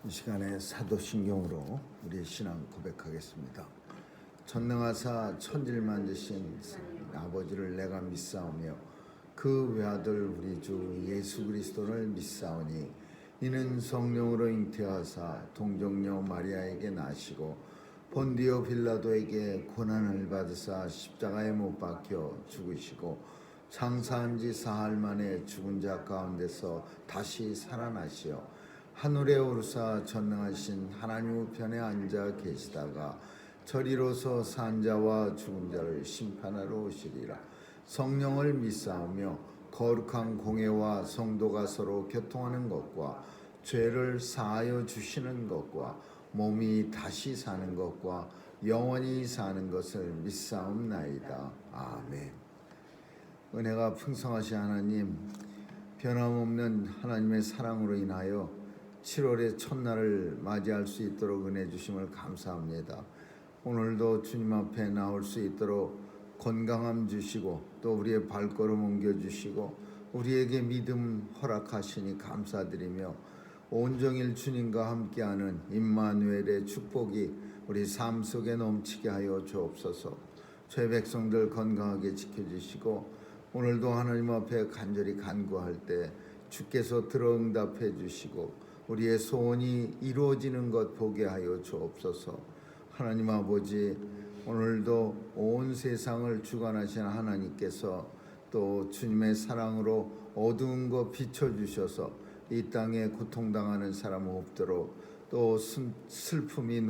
이 시간에 사도신경으로 우리의 신앙 고백하겠습니다. 전능하사 천지를 만드신 아버지를 내가 믿사오며 그 외아들 우리 주 예수 그리스도를 믿사오니 이는 성령으로 잉태하사 동정녀 마리아에게 나시고 본디오 빌라도에게 고난을 받으사 십자가에 못 박혀 죽으시고 장사한 지 사흘 만에 죽은 자 가운데서 다시 살아나시어 하늘에 오르사 전능하신 하나님 우편에 앉아 계시다가 저리로서 산 자와 죽은 자를 심판하러 오시리라. 성령을 믿사오며 거룩한 공회와 성도가 서로 교통하는 것과 죄를 사하여 주시는 것과 몸이 다시 사는 것과 영원히 사는 것을 믿사옵나이다. 아멘. 은혜가 풍성하신 하나님, 변함없는 하나님의 사랑으로 인하여 7월의 첫날을 맞이할 수 있도록 은혜 주심을 감사합니다. 오늘도 주님 앞에 나올 수 있도록 건강함 주시고 또 우리의 발걸음 옮겨주시고 우리에게 믿음 허락하시니 감사드리며 온종일 주님과 함께하는 임마누엘의 축복이 우리 삶 속에 넘치게 하여 주옵소서. 죄 백성들 건강하게 지켜주시고 오늘도 하나님 앞에 간절히 간구할 때 주께서 들어 응답해 주시고 우리의 소원이 이루어지는 것 보게 하여 주옵소서. 하나님 아버지, 오늘도 온 세상을 주관하신 하나님께서 또 주님의 사랑으로 어두운 것 비춰주셔서 이 땅에 고통당하는 사람 없도록 또 슬픔이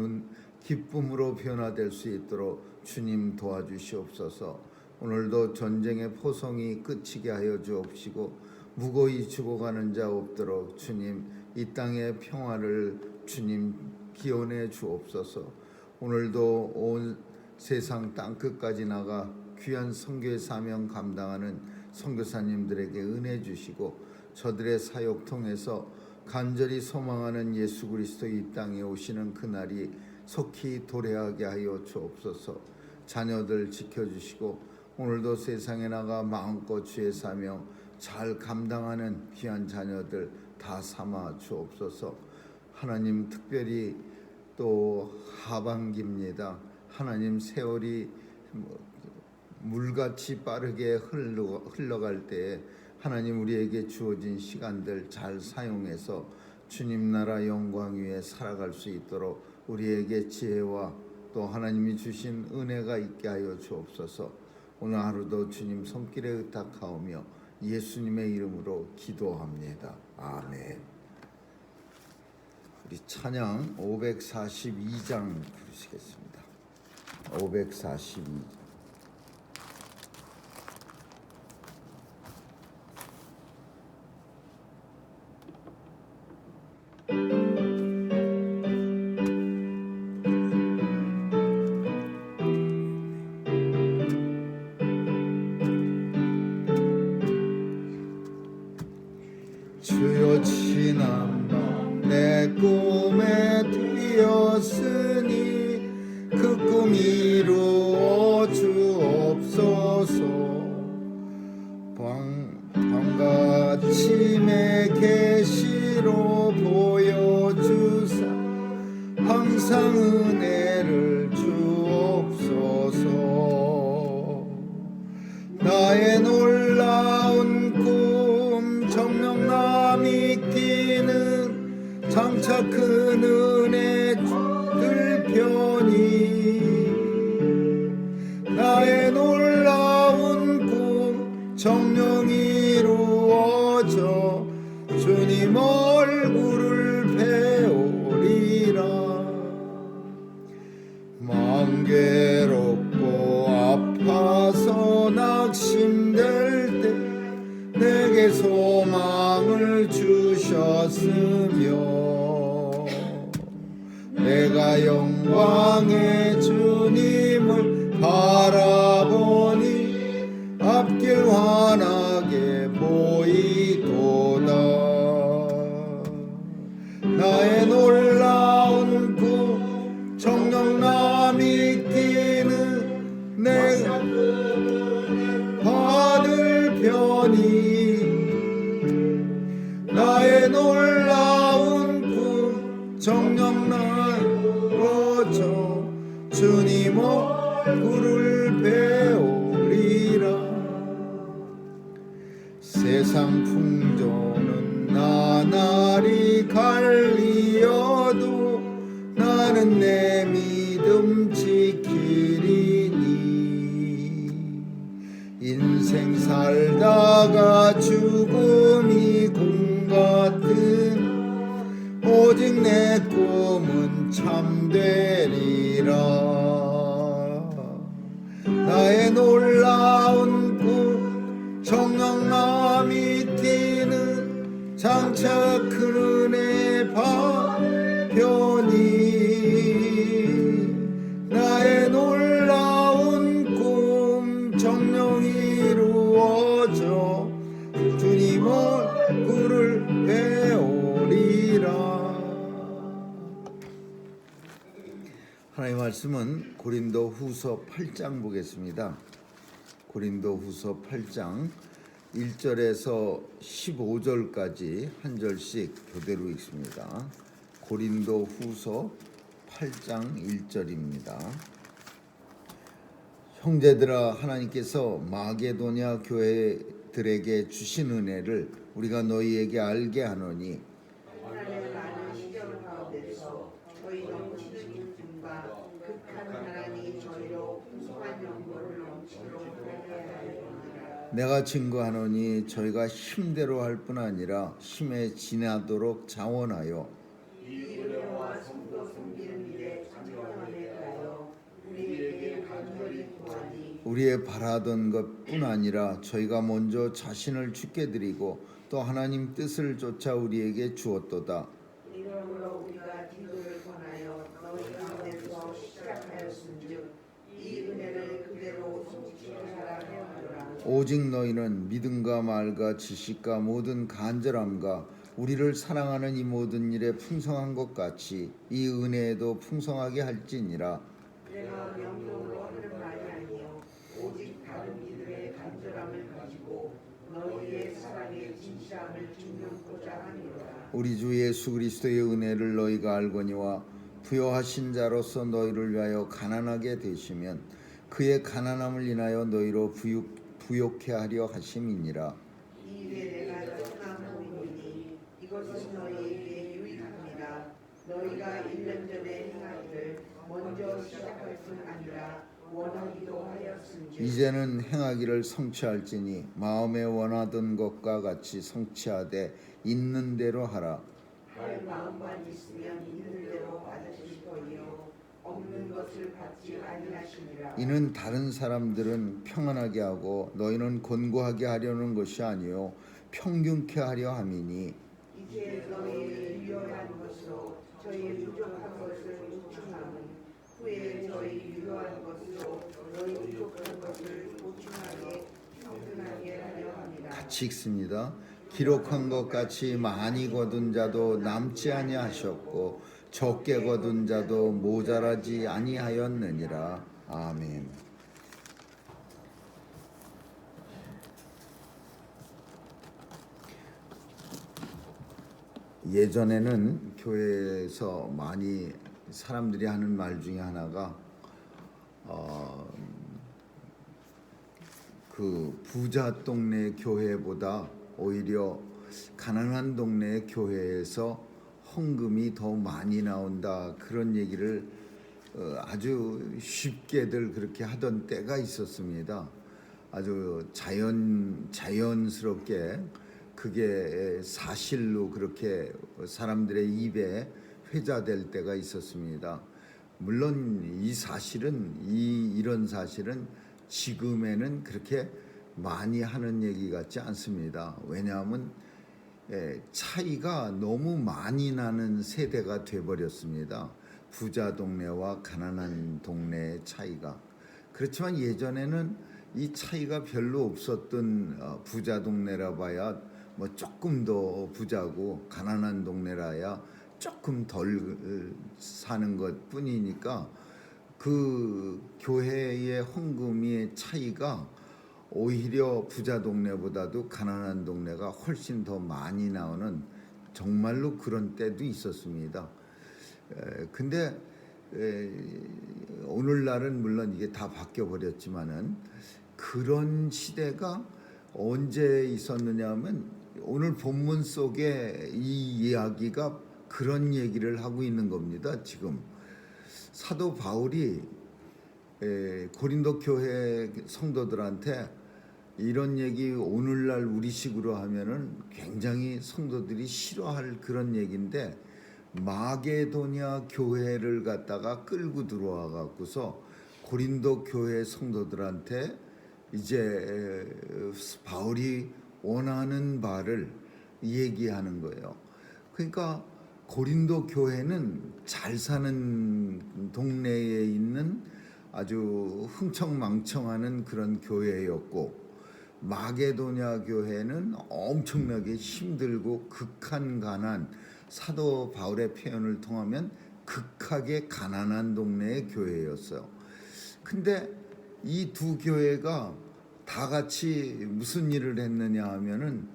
기쁨으로 변화될 수 있도록 주님 도와주시옵소서. 오늘도 전쟁의 포성이 그치게 하여 주옵시고 무고히 죽어가는 자 없도록 주님 이 땅의 평화를 주님 기원해 주옵소서. 오늘도 온 세상 땅끝까지 나가 귀한 선교의 사명 감당하는 선교사님들에게 은혜 주시고 저들의 사역 통해서 간절히 소망하는 예수 그리스도 이 땅에 오시는 그날이 속히 도래하게 하여 주옵소서. 자녀들 지켜주시고 오늘도 세상에 나가 마음껏 주의 사명 잘 감당하는 귀한 자녀들 다 삼아 주옵소서. 하나님, 특별히 또 하반기입니다. 하나님, 세월이 물같이 빠르게 흘러갈 때에 하나님 우리에게 주어진 시간들 잘 사용해서 주님 나라 영광 위에 살아갈 수 있도록 우리에게 지혜와 또 하나님이 주신 은혜가 있게 하여 주옵소서. 오늘 하루도 주님 손길에 의탁하오며 예수님의 이름으로 기도합니다. 아멘. 우리 찬양 542장 부르시겠습니다. 542장. 주여 지난밤 내 꿈에 뛰었으니 그 꿈 이루어 주옵소서. 밤과 아침의 계시로 보여주사 항상 은혜를 주옵소서. 나의 놀라운 꿈 정녕 남이 끼는 장차 큰 은혜 들 편이 나의 놀라운 꿈 정녕 이루어져 주님 얼굴을 배우리라. 마음 괴롭고 아파서 낙심될 때 내게 소망을 주셨으며 내가 영광의 주님을 바라보니 앞길 환하게 보이도다. 나의 놀라운 꿈 정녕 남이 끼는 내가 받을 편이 나의 놀라운 꿈 정령 나로저 주님 얼굴을 배우리라. 세상 풍조는 나날이 갈리어도 나는 내 믿음 지키리니. 인생 살다가 죽음이 공 같은 오직 내 꿈은 참되리라. 나의 놀라운 꿈 정령남이 뛰는 장차 큰 은혜 파편이. 나의 놀라운 꿈 정령 이루어져 주님 얼굴을 배우리라. 하나님의 말씀은 고린도 후서 8장 보겠습니다. 고린도 후서 8장 1절에서 15절까지 한 절씩 교대로 읽습니다. 고린도 후서 8장 1절입니다. 형제들아, 하나님께서 마게도냐 교회들에게 주신 은혜를 우리가 너희에게 알게 하노니 하나님의 많은 시험 가운데서 저희 넘치는 인품과 극한 하나님이 저희로 풍성한 영광을 넘치도록 하게 하였느니라. 내가 증거하노니 저희가 힘대로 할 뿐 아니라 힘에 지나도록 자원하여 이 은혜와 성도 섬기는 일에 참여함에 대하여 우리에게 간절히 구하니 우리의 바라던 것뿐 아니라 저희가 먼저 자신을 주께 드리고 또 하나님 뜻을 쫓아 우리에게 주었도다. 이러므로 우리가 디도를 권하여 너희 가운데서 시작하였은즉 이 은혜를 그대로 성취하라 하였노라. 오직 너희는 믿음과 말과 지식과 모든 간절함과 우리를 사랑하는 이 모든 일에 풍성한 것 같이 이 은혜에도 풍성하게 할지니라. 내가 명령으로 하는 말이 아니요 오직 다른 이들의 간절함을 가지고 너희의 사랑의 진실함을 증명하고자 하니라. 우리 주 예수 그리스도의 은혜를 너희가 알거니와 부요하신 자로서 너희를 위하여 가난하게 되시면 그의 가난함을 인하여 너희로 부욕해 하려 하심이니라. 이 일에 내가 청함하오니 이것은 너희에게 유익합니다. 너희가 1년 전에 행하기를 먼저 시작할 뿐 아니라 원하기도 하였은즉 이제는 행하기를 성취할지니 마음에 원하던 것과 같이 성취하되 있는 대로 하라. 할 마음만 있으면 있는 대로 받으실 거이요 없는 것을 받지 아니하시니라. 이는 다른 사람들은 평안하게 하고 너희는 곤고하게 하려는 것이 아니요 평균케 하려 함이니. 이제 너희의 유효한 것으로 저희의 부족한 것을 보충함은 후에 저희 유효한 것으로 너희 부족한 것을 보충하게 평등하게 하려 합니다. 같이 읽습니다. 기록한 것 같이 많이 거둔 자도 남지 아니하셨고 적게 거둔 자도 모자라지 아니하였느니라. 아멘. 예전에는 교회에서 많이 사람들이 하는 말 중에 하나가 그 부자 동네 교회보다 오히려 가난한 동네 교회에서 헌금이 더 많이 나온다, 그런 얘기를 아주 쉽게들 그렇게 하던 때가 있었습니다. 아주 자연스럽게 그게 사실로 그렇게 사람들의 입에 회자될 때가 있었습니다. 물론 이 사실은 이런 사실은 지금에는 그렇게 많이 하는 얘기 같지 않습니다. 왜냐하면 차이가 너무 많이 나는 세대가 돼버렸습니다. 부자 동네와 가난한 동네의 차이가. 그렇지만 예전에는 이 차이가 별로 없었던 부자 동네라 봐야 뭐 조금 더 부자고 가난한 동네라야 조금 덜 사는 것 뿐이니까 그 교회의 헌금의 차이가 오히려 부자 동네보다도 가난한 동네가 훨씬 더 많이 나오는 정말로 그런 때도 있었습니다. 근데 오늘날은 물론 이게 다 바뀌어 버렸지만은 그런 시대가 언제 있었느냐 하면 오늘 본문 속에 이 이야기가 그런 얘기를 하고 있는 겁니다. 지금 사도 바울이 고린도 교회 성도들한테 이런 얘기 오늘날 우리식으로 하면은 굉장히 성도들이 싫어할 그런 얘기인데, 마게도냐 교회를 갖다가 끌고 들어와 갖고서 고린도 교회 성도들한테 이제 바울이 원하는 바를 얘기하는 거예요. 그러니까 고린도 교회는 잘 사는 동네에 있는 아주 흥청망청하는 그런 교회였고, 마게도냐 교회는 엄청나게 힘들고 극한 가난, 사도 바울의 표현을 통하면 극하게 가난한 동네의 교회였어요. 근데 이 두 교회가 다 같이 무슨 일을 했느냐 하면은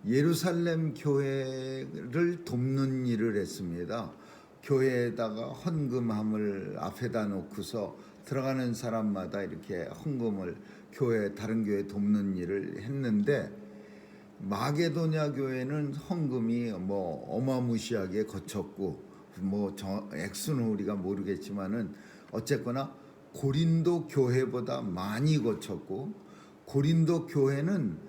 예루살렘 교회를 돕는 일을 했습니다. 교회에다가 헌금함을 앞에다 놓고서 들어가는 사람마다 이렇게 헌금을 다른 교회 돕는 일을 했는데, 마게도냐 교회는 헌금이 뭐 어마무시하게 거쳤고, 뭐 액수는 우리가 모르겠지만은 어쨌거나 고린도 교회보다 많이 거쳤고, 고린도 교회는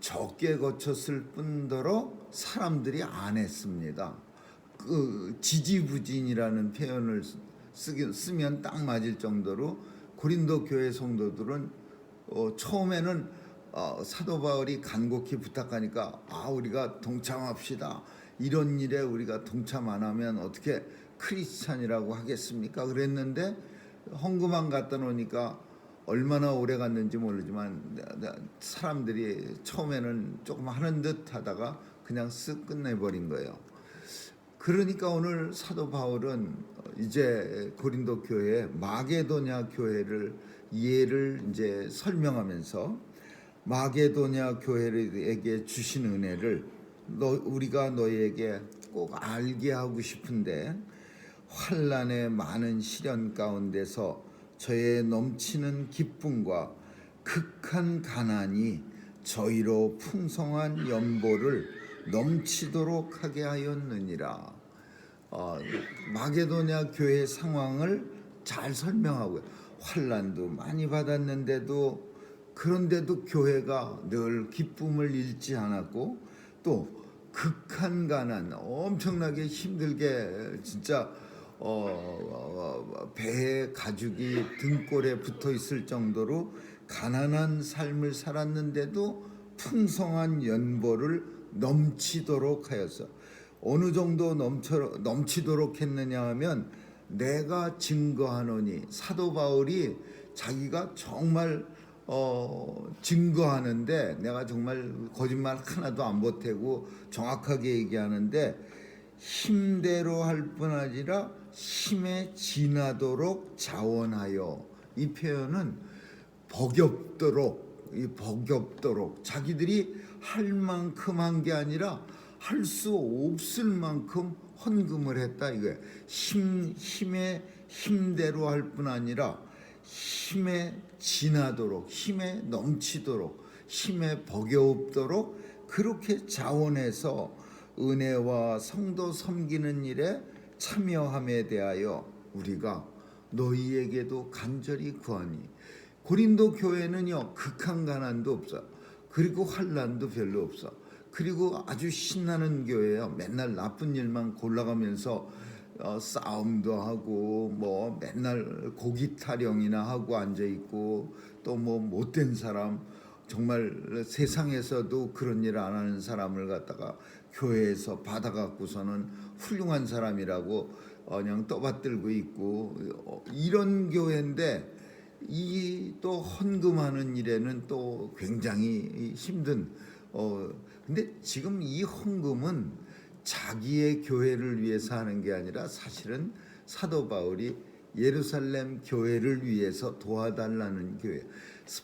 적게 거쳤을 뿐더러 사람들이 안 했습니다. 그 지지부진이라는 표현을 쓰면 딱 맞을 정도로 고린도 교회 성도들은 처음에는 사도 바울이 간곡히 부탁하니까 우리가 동참합시다. 이런 일에 우리가 동참 안 하면 어떻게 크리스찬이라고 하겠습니까? 그랬는데 헌금만 갖다 놓으니까 얼마나 오래 갔는지 모르지만 사람들이 처음에는 조금 하는 듯 하다가 그냥 쓱 끝내버린 거예요. 그러니까 오늘 사도 바울은 이제 고린도 교회, 마게도냐 교회를 예를 이제 설명하면서 마게도냐 교회에게 주신 은혜를 우리가 너희에게 꼭 알게 하고 싶은데, 환난의 많은 시련 가운데서 저의 넘치는 기쁨과 극한 가난이 저희로 풍성한 연보를 넘치도록 하게 하였느니라. 마게도냐 교회 상황을 잘 설명하고요. 환난도 많이 받았는데도, 그런데도 교회가 늘 기쁨을 잃지 않았고, 또 극한 가난, 엄청나게 힘들게 진짜 배에 가죽이 등골에 붙어 있을 정도로 가난한 삶을 살았는데도 풍성한 연보를 넘치도록 하였어. 어느 정도 넘치도록 했느냐 하면, 내가 증거하노니, 사도 바울이 자기가 정말 증거하는데, 내가 정말 거짓말 하나도 안 보태고 정확하게 얘기하는데, 힘대로 할 뿐 아니라 힘에 지나도록 자원하여, 이 표현은 버겹도록 자기들이 할 만큼 한 게 아니라 할 수 없을 만큼 헌금을 했다 이거예요. 힘대로 할 뿐 아니라 힘에 지나도록, 힘에 넘치도록, 힘에 버거웁도록 그렇게 자원해서 은혜와 성도 섬기는 일에 참여함에 대하여 우리가 너희에게도 간절히 구하니. 고린도 교회는요, 극한 가난도 없어, 그리고 환난도 별로 없어, 그리고 아주 신나는 교회예요. 맨날 나쁜 일만 골라가면서 싸움도 하고, 뭐 맨날 고기 타령이나 하고 앉아 있고, 또 뭐 못된 사람, 정말 세상에서도 그런 일 안 하는 사람을 갖다가 교회에서 받아갖고서는 훌륭한 사람이라고 그냥 떠받들고 있고, 이런 교회인데, 이 또 헌금하는 일에는 또 굉장히 힘든. 근데 지금 이 헌금은 자기의 교회를 위해서 하는 게 아니라 사실은 사도 바울이 예루살렘 교회를 위해서 도와달라는 교회.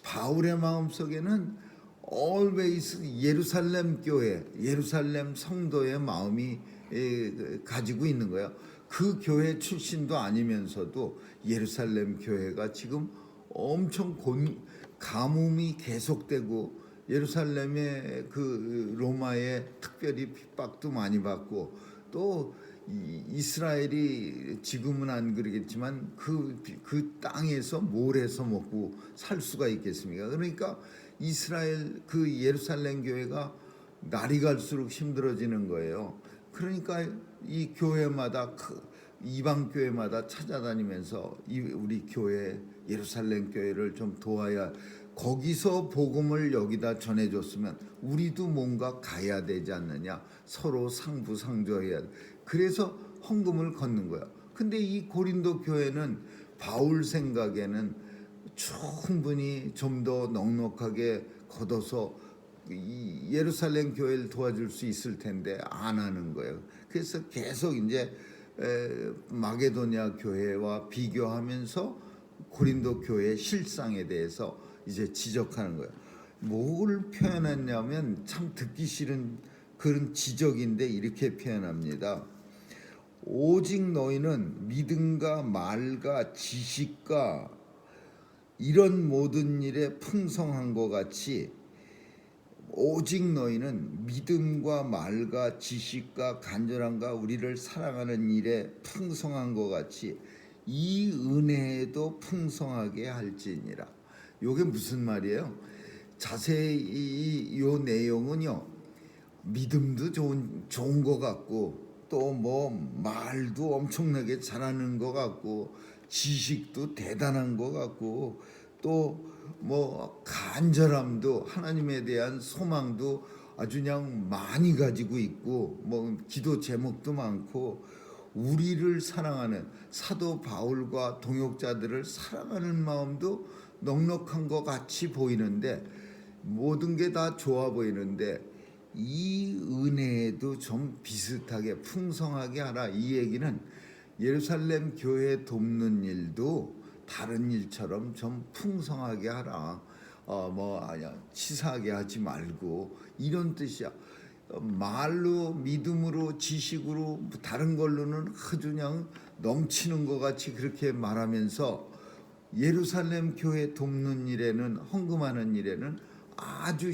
바울의 마음속에는 always 예루살렘 교회, 예루살렘 성도의 마음이 가지고 있는 거예요. 그 교회 출신도 아니면서도 예루살렘 교회가 지금 엄청 가뭄이 계속되고 예루살렘의 그 로마의 특별히 핍박도 많이 받고 또 이스라엘이 지금은 안 그러겠지만 그 땅에서 뭘 해서 먹고 살 수가 있겠습니까? 그러니까 이스라엘 그 예루살렘 교회가 날이 갈수록 힘들어지는 거예요. 그러니까 이 교회마다 이방 교회마다 찾아다니면서 우리 교회 예루살렘 교회를 좀 도와야, 거기서 복음을 여기다 전해줬으면 우리도 뭔가 가야 되지 않느냐, 서로 상부상조해야 돼. 그래서 헌금을 걷는 거야. 근데 이 고린도 교회는 바울 생각에는 충분히 좀 더 넉넉하게 걷어서 이 예루살렘 교회를 도와줄 수 있을 텐데 안 하는 거예요. 그래서 계속 이제 마게도냐 교회와 비교하면서 고린도 교회의 실상에 대해서 이제 지적하는 거예요. 뭘 표현했냐면 참 듣기 싫은 그런 지적인데 이렇게 표현합니다. 오직 너희는 믿음과 말과 지식과 이런 모든 일에 풍성한 것 같이, 오직 너희는 믿음과 말과 지식과 간절함과 우리를 사랑하는 일에 풍성한 것 같이 이 은혜에도 풍성하게 할지니라. 이게 무슨 말이에요? 자세히 이 내용은요, 믿음도 좋은 것 같고 또 뭐 말도 엄청나게 잘하는 것 같고 지식도 대단한 것 같고 또 뭐 간절함도, 하나님에 대한 소망도 아주 그냥 많이 가지고 있고 뭐 기도 제목도 많고 우리를 사랑하는 사도 바울과 동역자들을 사랑하는 마음도 넉넉한 것 같이 보이는데, 모든 게 다 좋아 보이는데 이 은혜에도 좀 비슷하게 풍성하게 하라. 이 얘기는 예루살렘 교회 돕는 일도 다른 일처럼 좀 풍성하게 하라. 치사하게 하지 말고, 이런 뜻이야. 말로, 믿음으로, 지식으로, 다른 걸로는 아주 그냥 넘치는 것 같이 그렇게 말하면서 예루살렘 교회 돕는 일에는, 헌금하는 일에는 아주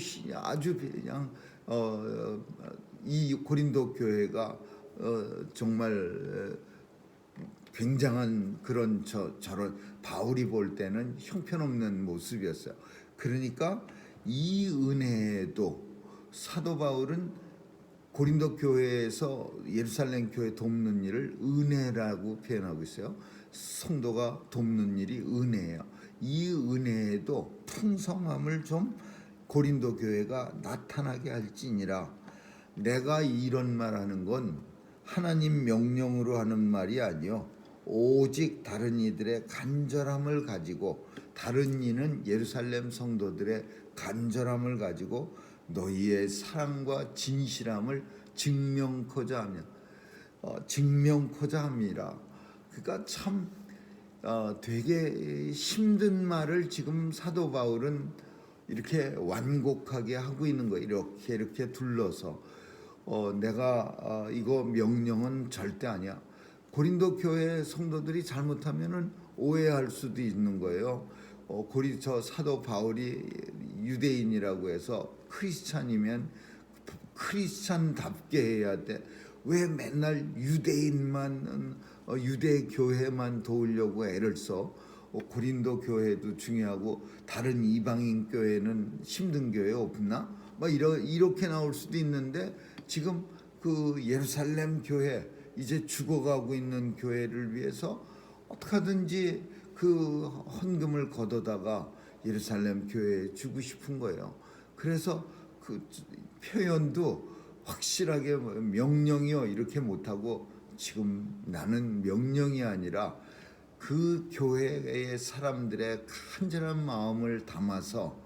그냥 이 고린도 교회가 정말 굉장한 그런 저런 바울이 볼 때는 형편없는 모습이었어요. 그러니까 이 은혜에도 사도 바울은 고린도 교회에서 예루살렘 교회 돕는 일을 은혜라고 표현하고 있어요. 성도가 돕는 일이 은혜예요. 이 은혜에도 풍성함을 좀 고린도 교회가 나타나게 할지니라. 내가 이런 말하는 건 하나님 명령으로 하는 말이 아니요, 오직 다른 이들의 간절함을 가지고, 다른 이는 예루살렘 성도들의 간절함을 가지고 너희의 사랑과 진실함을 증명코자 함이라. 그러니까 참 되게 힘든 말을 지금 사도 바울은 이렇게 완곡하게 하고 있는 거예요. 이렇게 둘러서 내가 이거 명령은 절대 아니야. 고린도 교회 성도들이 잘못하면은 오해할 수도 있는 거예요. 저 사도 바울이 유대인이라고 해서 크리스찬이면 크리스찬답게 해야 돼. 왜 맨날 유대인만 유대 교회만 도우려고 애를 써? 고린도 교회도 중요하고 다른 이방인 교회는 힘든 교회 없나? 막 이렇게 나올 수도 있는데, 지금 그 예루살렘 교회, 이제 죽어가고 있는 교회를 위해서 어떻게든지 그 헌금을 걷어다가 예루살렘 교회에 주고 싶은 거예요. 그래서 그 표현도 확실하게 명령이요 이렇게 못하고, 지금 나는 명령이 아니라 그 교회의 사람들의 간절한 마음을 담아서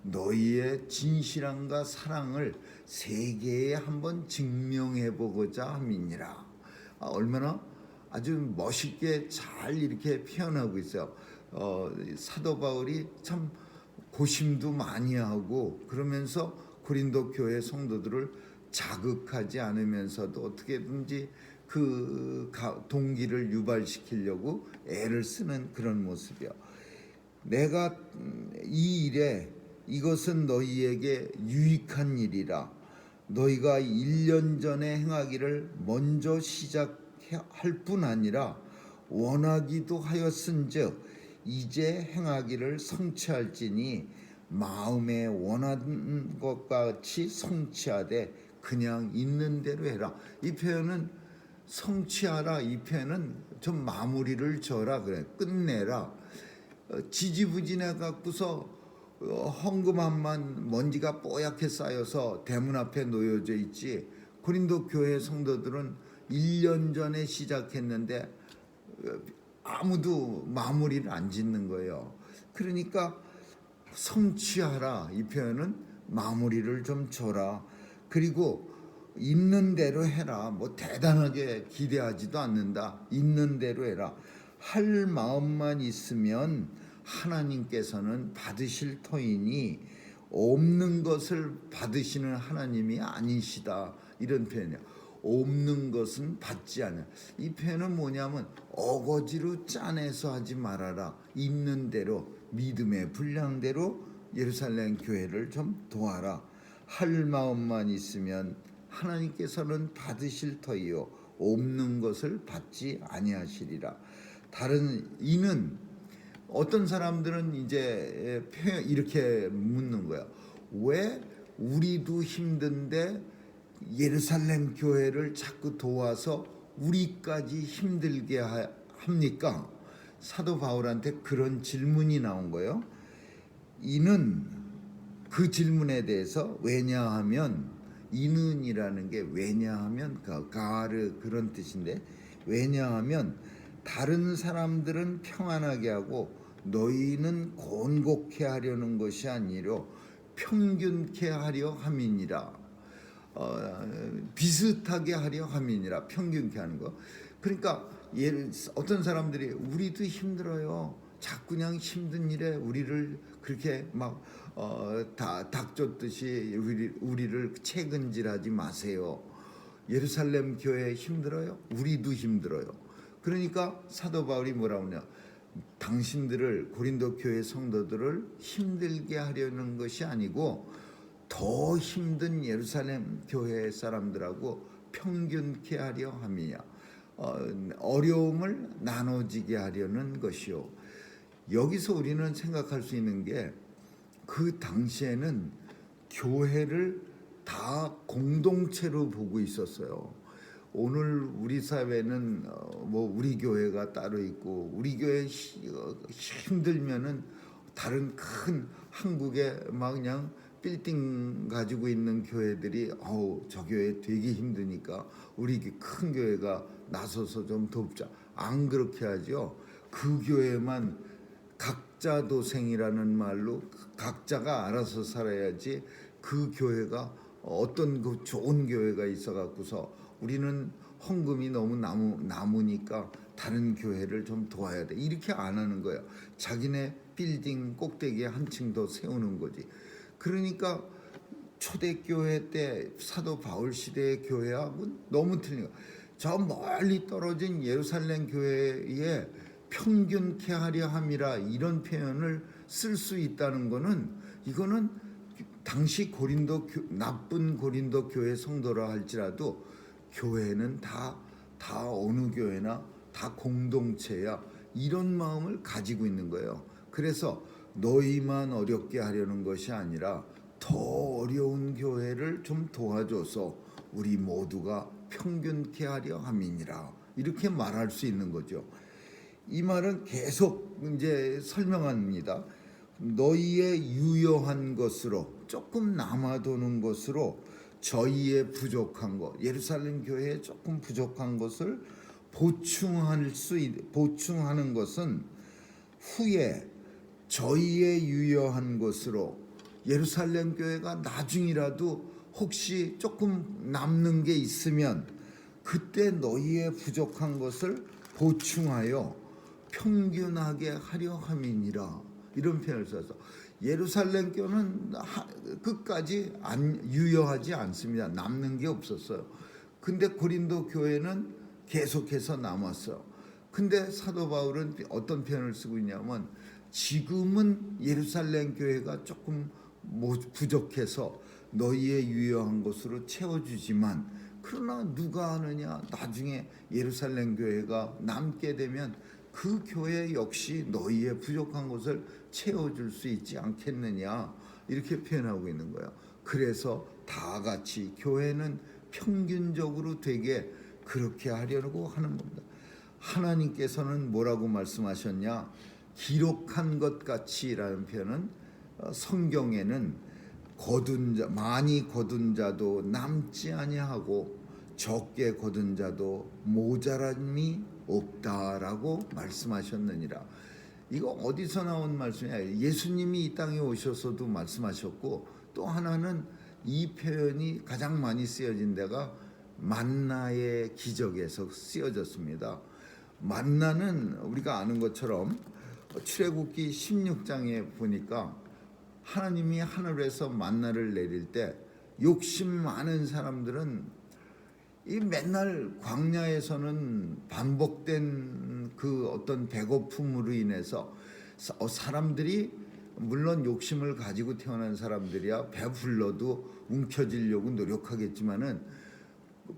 너희의 진실함과 사랑을 세계에 한번 증명해 보고자 함이니라. 얼마나 아주 멋있게 잘 이렇게 표현하고 있어요. 사도 바울이 참 고심도 많이 하고 그러면서 고린도 교회 성도들을 자극하지 않으면서도 어떻게든지 동기를 유발시키려고 애를 쓰는 그런 모습이요. 내가 이 일에 이것은 너희에게 유익한 일이라 너희가 1년 전에 행하기를 먼저 시작할 뿐 아니라 원하기도 하였은즉 이제 행하기를 성취할지니 마음에 원하는 것 같이 성취하되 그냥 있는 대로 해라. 이 표현은 성취하라, 이 표현은 좀 마무리를 져라, 그래, 끝내라. 지지부진해 갖고서 헝금함만 먼지가 뽀얗게 쌓여서 대문 앞에 놓여져 있지. 고린도 교회 성도들은 1년 전에 시작했는데 아무도 마무리를 안 짓는 거예요. 그러니까 성취하라, 이 표현은 마무리를 좀 줘라. 그리고 있는 대로 해라. 뭐 대단하게 기대하지도 않는다. 있는 대로 해라. 할 마음만 있으면 하나님께서는 받으실 터이니 없는 것을 받으시는 하나님이 아니시다. 이런 표현이에요. 없는 것은 받지 않아. 이 표현은 뭐냐면 어거지로 짜내서 하지 말아라. 있는 대로 믿음의 분량대로 예루살렘 교회를 좀 도와라. 할 마음만 있으면 하나님께서는 받으실 터이요 없는 것을 받지 아니하시리라. 다른 이는 어떤 사람들은 이제 이렇게 묻는 거야. 왜 우리도 힘든데 예루살렘 교회를 자꾸 도와서 우리까지 힘들게 합니까? 사도 바울한테 그런 질문이 나온 거예요. 이는 그 질문에 대해서 왜냐하면 이는이라는 게 왜냐하면 가르 그런 뜻인데 왜냐하면 다른 사람들은 평안하게 하고 너희는 곤곡해 하려는 것이 아니라 평균케 하려 함이니라. 비슷하게 하려 함이니라. 평균케 하는 거. 그러니까 어떤 사람들이 우리도 힘들어요. 자꾸 그냥 힘든 일에 우리를 그렇게 막 닥쳤듯이 우리를 채근질하지 마세요. 예루살렘 교회 힘들어요? 우리도 힘들어요. 그러니까 사도 바울이 뭐라고 하냐? 당신들을 고린도 교회 성도들을 힘들게 하려는 것이 아니고 더 힘든 예루살렘 교회 사람들하고 평균케 하려 함이냐. 어려움을 나눠지게 하려는 것이요. 여기서 우리는 생각할 수 있는 게 그 당시에는 교회를 다 공동체로 보고 있었어요. 오늘 우리 사회는 뭐 우리 교회가 따로 있고 우리 교회 힘들면은 다른 큰 한국에 막 그냥 빌딩 가지고 있는 교회들이 저 교회 되게 힘드니까 우리 큰 교회가 나서서 좀 돕자. 안 그렇게 하죠. 그 교회만 각자 도생이라는 말로 각자가 알아서 살아야지. 그 교회가 어떤 그 좋은 교회가 있어 갖고서 우리는 헌금이 너무 남으니까 다른 교회를 좀 도와야 돼. 이렇게 안 하는 거예요. 자기네 빌딩 꼭대기에 한 층 더 세우는 거지. 그러니까 초대교회 때 사도 바울 시대의 교회하고 너무 틀린 거예요. 저 멀리 떨어진 예루살렘 교회에 평균케 하려 함이라 이런 표현을 쓸 수 있다는 거는 이거는 당시 나쁜 고린도 교회 성도라 할지라도 교회는 다 어느 교회나 다 공동체야. 이런 마음을 가지고 있는 거예요. 그래서 너희만 어렵게 하려는 것이 아니라 더 어려운 교회를 좀 도와줘서 우리 모두가 평균케 하려 함이니라. 이렇게 말할 수 있는 거죠. 이 말은 계속 이제 설명합니다. 너희의 유효한 것으로 조금 남아도는 것으로 저희의 부족한 것, 예루살렘 교회에 조금 부족한 것을 보충하는 것은 후에 저희의 유효한 것으로 예루살렘 교회가 나중이라도 혹시 조금 남는 게 있으면 그때 너희의 부족한 것을 보충하여 평균하게 하려 함이니라. 이런 표현을 써서 예루살렘 교회는 끝까지 유효하지 않습니다. 남는 게 없었어요. 근데 고린도 교회는 계속해서 남았어요. 근데 사도 바울은 어떤 표현을 쓰고 있냐면 지금은 예루살렘 교회가 조금 부족해서 너희의 유효한 것으로 채워주지만 그러나 누가 아느냐 나중에 예루살렘 교회가 남게 되면 그 교회 역시 너희의 부족한 것을 채워줄 수 있지 않겠느냐 이렇게 표현하고 있는 거예요. 그래서 다 같이 교회는 평균적으로 되게 그렇게 하려고 하는 겁니다. 하나님께서는 뭐라고 말씀하셨냐? 기록한 것 같이라는 표현은 성경에는 거둔 자, 많이 거둔 자도 남지 아니하고 적게 거둔 자도 모자람이 없다라고 말씀하셨느니라. 이거 어디서 나온 말씀이야? 예수님이 이 땅에 오셔서도 말씀하셨고, 또 하나는 이 표현이 가장 많이 쓰여진 데가 만나의 기적에서 쓰여졌습니다. 만나는 우리가 아는 것처럼 출애굽기 16장에 보니까 하나님이 하늘에서 만나를 내릴 때 욕심 많은 사람들은 이 맨날 광야에서는 반복된 그 어떤 배고픔으로 인해서 사람들이 물론 욕심을 가지고 태어난 사람들이야 배불러도 움켜쥐려고 노력하겠지만은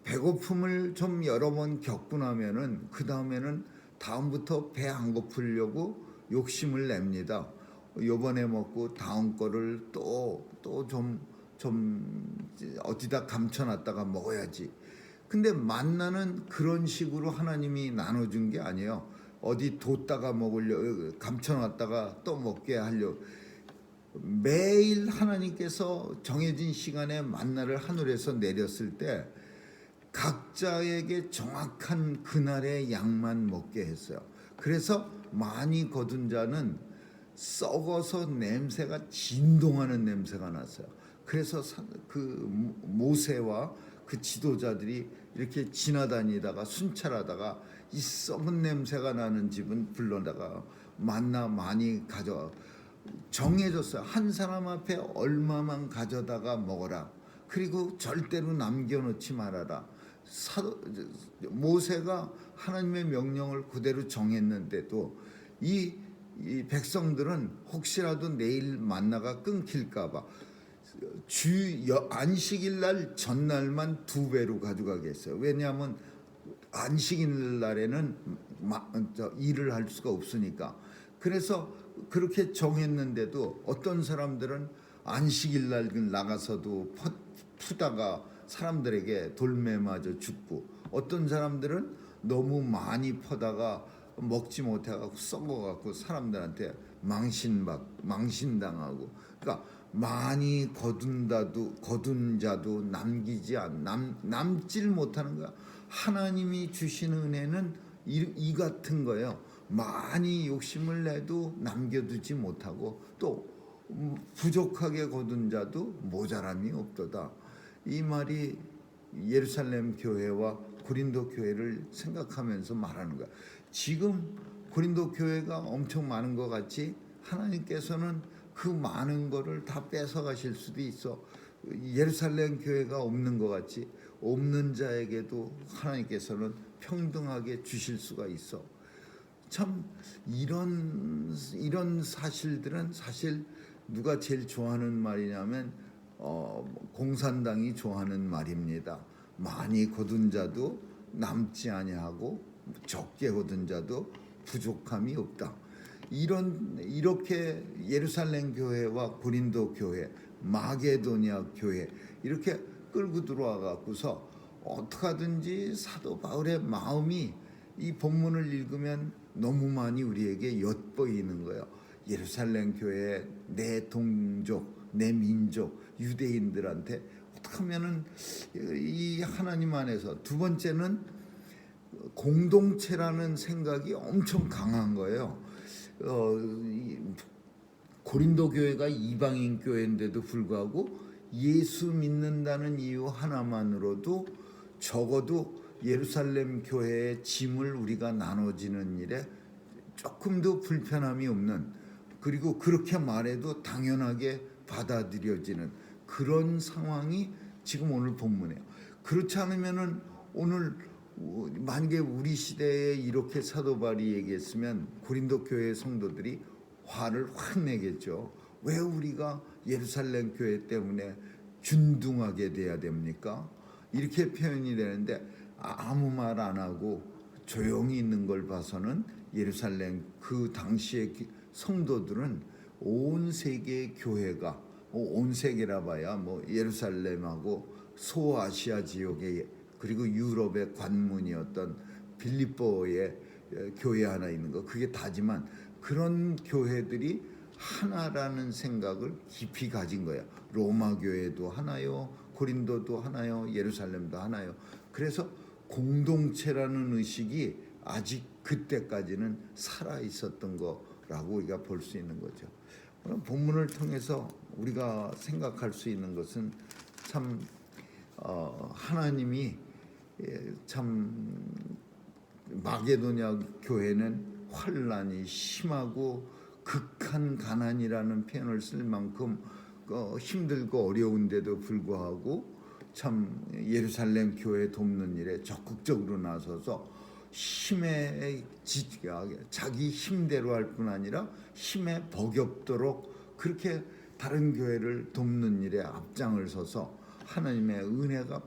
배고픔을 좀 여러 번 겪고 나면은 그 다음에는 다음부터 배 안 고프려고 욕심을 냅니다. 요번에 먹고 다음 거를 또 좀 어디다 감춰놨다가 먹어야지. 근데 만나는 그런 식으로 하나님이 나눠준 게 아니에요. 어디 뒀다가 먹으려 감춰놨다가 또 먹게 하려. 매일 하나님께서 정해진 시간에 만나를 하늘에서 내렸을 때 각자에게 정확한 그날의 양만 먹게 했어요. 그래서 많이 거둔 자는 썩어서 냄새가 진동하는 냄새가 났어요. 그래서 그 모세와 그 지도자들이 이렇게 지나다니다가 순찰하다가 이 썩은 냄새가 나는 집은 불러다가 만나 많이 가져와 정해졌어요. 한 사람 앞에 얼마만 가져다가 먹어라. 그리고 절대로 남겨놓지 말아라. 모세가 하나님의 명령을 그대로 정했는데도 이 백성들은 혹시라도 내일 만나가 끊길까봐 안식일 날 전날만 2배로 가져가게 했어요. 왜냐하면 안식일 날에는 일을 할 수가 없으니까. 그래서 그렇게 정했는데도 어떤 사람들은 안식일 날 나가서도 푸다가 사람들에게 돌매 맞아 죽고, 어떤 사람들은 너무 많이 퍼다가 먹지 못해갖고 썩어갖고 사람들한테 망신당하고. 그러니까 많이 거둔 자도 남질 못하는 거야. 하나님이 주시는 은혜는 이 같은 거예요. 많이 욕심을 내도 남겨두지 못하고 또 부족하게 거둔 자도 모자람이 없도다. 이 말이 예루살렘 교회와 고린도 교회를 생각하면서 말하는 거야. 지금 고린도 교회가 엄청 많은 것 같이 하나님께서는 그 많은 거를 다 뺏어가실 수도 있어. 예루살렘 교회가 없는 것 같이 없는 자에게도 하나님께서는 평등하게 주실 수가 있어. 참 이런 사실들은 사실 누가 제일 좋아하는 말이냐면 공산당이 좋아하는 말입니다. 많이 거둔 자도 남지 아니하고 적게 거둔 자도 부족함이 없다. 이렇게 예루살렘 교회와 고린도 교회, 마게도니아 교회 이렇게 끌고 들어와 갖고서 어떻게 하든지 사도 바울의 마음이 이 본문을 읽으면 너무 많이 우리에게 엿보이는 거예요. 예루살렘 교회, 내 동족, 내 민족, 유대인들한테 어떻게 하면은 이 하나님 안에서, 두 번째는 공동체라는 생각이 엄청 강한 거예요. 고린도 교회가 이방인 교회인데도 불구하고 예수 믿는다는 이유 하나만으로도 적어도 예루살렘 교회의 짐을 우리가 나눠지는 일에 조금도 불편함이 없는, 그리고 그렇게 말해도 당연하게 받아들여지는 그런 상황이 지금 오늘 본문이에요. 그렇지 않으면은 오늘 만약에 우리 시대에 이렇게 사도 바울이 얘기했으면 고린도 교회 성도들이 화를 확 내겠죠. 왜 우리가 예루살렘 교회 때문에 균등하게 돼야 됩니까? 이렇게 표현이 되는데 아무 말 안 하고 조용히 있는 걸 봐서는 예루살렘 그 당시의 성도들은 온 세계의 교회가, 온 세계라 봐야 뭐 예루살렘하고 소아시아 지역의 그리고 유럽의 관문이었던 빌립보의 교회 하나 있는 거, 그게 다지만 그런 교회들이 하나라는 생각을 깊이 가진 거야. 로마 교회도 하나요, 고린도도 하나요, 예루살렘도 하나요. 그래서 공동체라는 의식이 아직 그때까지는 살아 있었던 거라고 우리가 볼 수 있는 거죠. 본문을 통해서 우리가 생각할 수 있는 것은 참 하나님이 참 마게도냐 교회는 환란이 심하고 극한 가난이라는 표현을 쓸 만큼 힘들고 어려운데도 불구하고 참 예루살렘 교회 돕는 일에 적극적으로 나서서 힘에 자기 힘대로 할 뿐 아니라 힘에 버겁도록 그렇게 다른 교회를 돕는 일에 앞장을 서서 하나님의 은혜가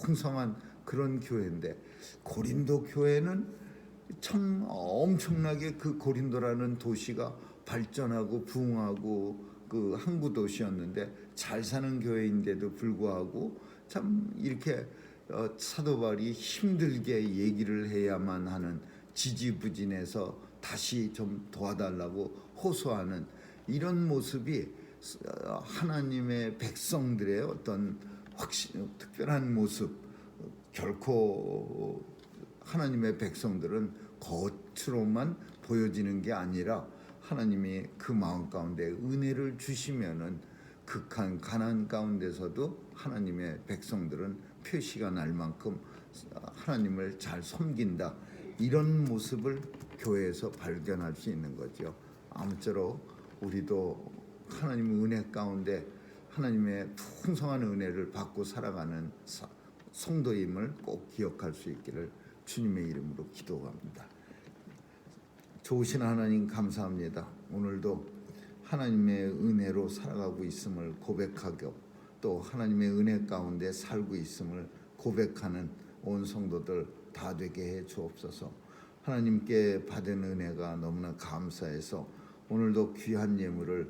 풍성한 그런 교회인데, 고린도 교회는 참 엄청나게 그 고린도라는 도시가 발전하고 부흥하고 그 항구 도시였는데 잘 사는 교회인데도 불구하고 참 이렇게 사도 바울이 힘들게 얘기를 해야만 하는, 지지부진해서 다시 좀 도와달라고 호소하는 이런 모습이 하나님의 백성들의 어떤 특별한 모습, 결코 하나님의 백성들은 겉으로만 보여지는 게 아니라 하나님이 그 마음 가운데 은혜를 주시면은 극한 가난 가운데서도 하나님의 백성들은 표시가 날 만큼 하나님을 잘 섬긴다, 이런 모습을 교회에서 발견할 수 있는 거죠. 아무쪼록 우리도 하나님의 은혜 가운데 하나님의 풍성한 은혜를 받고 살아가는 성도임을 꼭 기억할 수 있기를 주님의 이름으로 기도합니다. 좋으신 하나님 감사합니다. 오늘도 하나님의 은혜로 살아가고 있음을 고백하고 또 하나님의 은혜 가운데 살고 있음을 고백하는 온 성도들 다 되게 해 주옵소서. 하나님께 받은 은혜가 너무나 감사해서 오늘도 귀한 예물을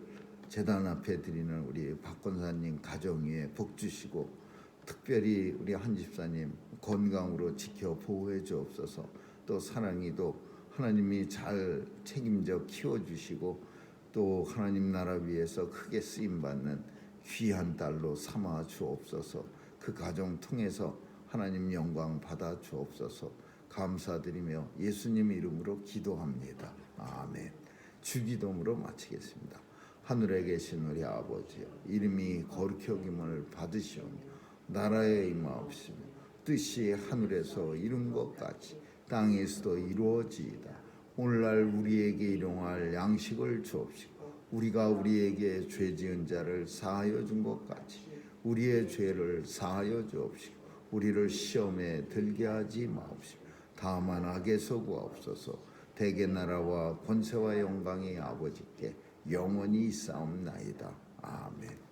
제단 앞에 드리는 우리 박 권사님 가정 위에 복 주시고, 특별히 우리 한 집사님 건강으로 지켜 보호해 주옵소서. 또 사랑이도 하나님이 잘 책임져 키워주시고 또 하나님 나라 위해서 크게 쓰임받는 귀한 딸로 삼아 주옵소서. 그 가정 통해서 하나님 영광 받아 주옵소서. 감사드리며 예수님 이름으로 기도합니다. 아멘. 주기도문으로 마치겠습니다. 하늘에 계신 우리 아버지여, 이름이 거룩히 여김을 받으시오며 나라에 임하옵시며 뜻이 하늘에서 이룬 것 같이 땅에서도 이루어지이다. 오늘날 우리에게 일용할 양식을 주옵시고 우리가 우리에게 죄 지은 자를 사하여 준 것 같이 우리의 죄를 사하여 주옵시고 우리를 시험에 들게 하지 마옵시며 다만 악에서 구하옵소서. 대개 나라와 권세와 영광이 아버지께 영원히 있사옵나이다. 아멘.